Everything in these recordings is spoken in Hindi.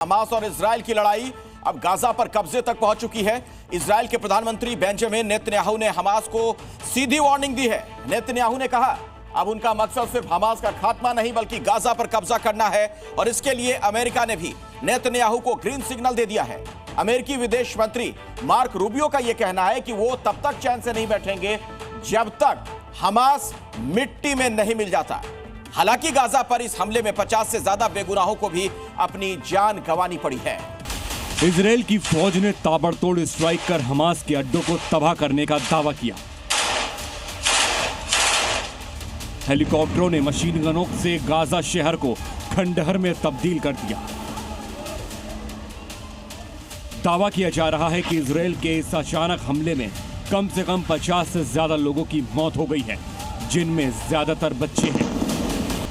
हमास और इजराइल की लड़ाई अब गाजा पर कब्जे तक पहुंच चुकी है। इजराइल के प्रधानमंत्री बेंजामिन नेतन्याहू ने हमास को सीधी वार्निंग दी है। नेतन्याहू ने कहा अब उनका मकसद सिर्फ हमास का खात्मा नहीं बल्कि गाजा पर कब्जा करना है और इसके लिए अमेरिका ने भी नेतन्याहू को ग्रीन सिग्नल दे दिया है। अमेरिकी विदेश मंत्री मार्क रूबियो का यह कहना है कि वो तब तक चैन से नहीं बैठेंगे जब तक हमास मिट्टी में नहीं मिल जाता। हालांकि गाजा पर इस हमले में 50 से ज्यादा बेगुनाहों को भी अपनी जान गंवानी पड़ी है। इजराइल की फौज ने ताबड़तोड़ स्ट्राइक कर हमास के अड्डों को तबाह करने का दावा किया। हेलीकॉप्टरों ने मशीन गनों से गाजा शहर को खंडहर में तब्दील कर दिया। दावा किया जा रहा है कि इजराइल के इस अचानक हमले में कम से कम 50 से ज्यादा लोगों की मौत हो गई है, जिनमें ज्यादातर बच्चे हैं।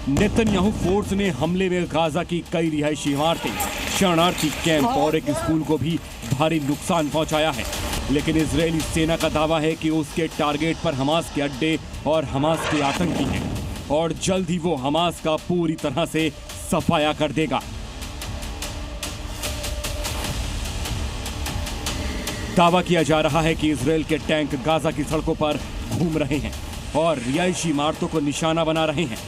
नेतन्याहू फोर्स ने हमले में गाजा की कई रिहायशी इमारतें, शरणार्थी कैंप और एक स्कूल को भी भारी नुकसान पहुंचाया है। लेकिन इजरायली सेना का दावा है कि उसके टारगेट पर हमास के अड्डे और हमास के आतंकी हैं और जल्द ही वो हमास का पूरी तरह से सफाया कर देगा। दावा किया जा रहा है कि इजराइल के टैंक गाजा की सड़कों पर घूम रहे हैं और रिहायशी इमारतों को निशाना बना रहे हैं।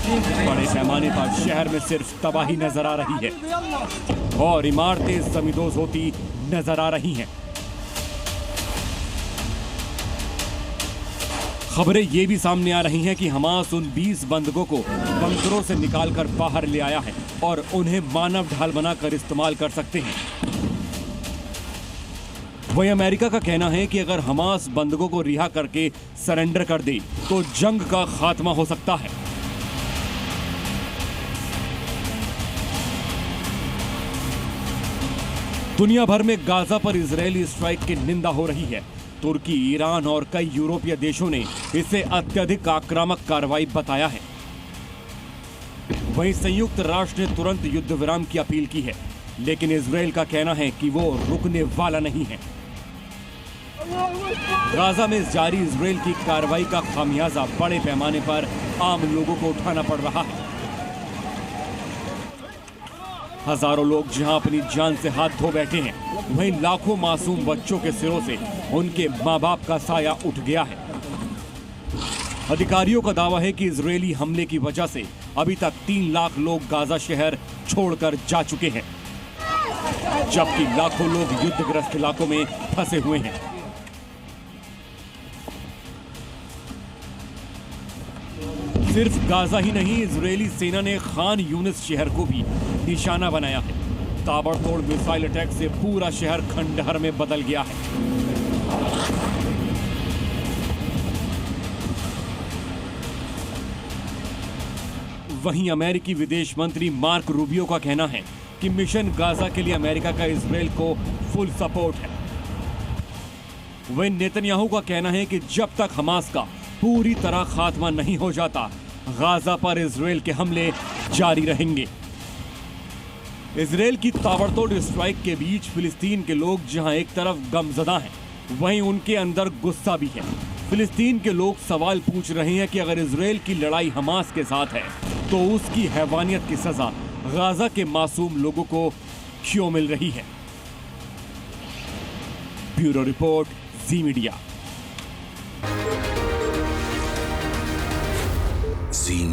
बड़े पैमाने पर शहर में सिर्फ तबाही नजर आ रही है और इमारतें जमींदोज होती नजर आ रही हैं। खबरें ये भी सामने आ रही हैं कि हमास उन 20 बंधकों को बंकरों से निकालकर बाहर ले आया है और उन्हें मानव ढाल बनाकर इस्तेमाल कर सकते हैं। वहीं अमेरिका का कहना है कि अगर हमास बंधकों को रिहा करके सरेंडर कर दे तो जंग का खात्मा हो सकता है। दुनिया भर में गाजा पर इजरायली स्ट्राइक की निंदा हो रही है। तुर्की, ईरान और कई यूरोपीय देशों ने इसे अत्यधिक आक्रामक कार्रवाई बताया है। वहीं संयुक्त राष्ट्र ने तुरंत युद्ध विराम की अपील की है, लेकिन इजरायल का कहना है कि वो रुकने वाला नहीं है। गाजा में जारी इजरायल की कार्रवाई का खामियाजा बड़े पैमाने पर आम लोगों को उठाना पड़ रहा है। हजारों लोग जहां अपनी जान से हाथ धो बैठे हैं, वहीं लाखों मासूम बच्चों के सिरों से उनके मां बाप का साया उठ गया है। अधिकारियों का दावा है कि इजरायली हमले की वजह से अभी तक 3 लाख लोग गाजा शहर छोड़कर जा चुके हैं, जबकि लाखों लोग युद्धग्रस्त इलाकों में फंसे हुए हैं। सिर्फ गाजा ही नहीं, इजरायली सेना ने खान यूनिस शहर को भी निशाना बनाया है। ताबड़तोड़ मिसाइल अटैक से पूरा शहर खंडहर में बदल गया है। वहीं अमेरिकी विदेश मंत्री मार्क रूबियो का कहना है कि मिशन गाजा के लिए अमेरिका का इजरायल को फुल सपोर्ट है। वहीं नेतन्याहू का कहना है कि जब तक हमास का पूरी तरह खात्मा नहीं हो जाता, गाजा पर इजरायल के हमले जारी रहेंगे। इजरायल की ताबड़तोड़ स्ट्राइक के बीच फिलिस्तीन के लोग जहां एक तरफ गमजदा हैं, वहीं उनके अंदर गुस्सा भी है। फिलिस्तीन के लोग सवाल पूछ रहे हैं कि अगर इजरायल की लड़ाई हमास के साथ है तो उसकी हैवानियत की सजा गाजा के मासूम लोगों को क्यों मिल रही है। ब्यूरो रिपोर्ट, जी मीडिया। जी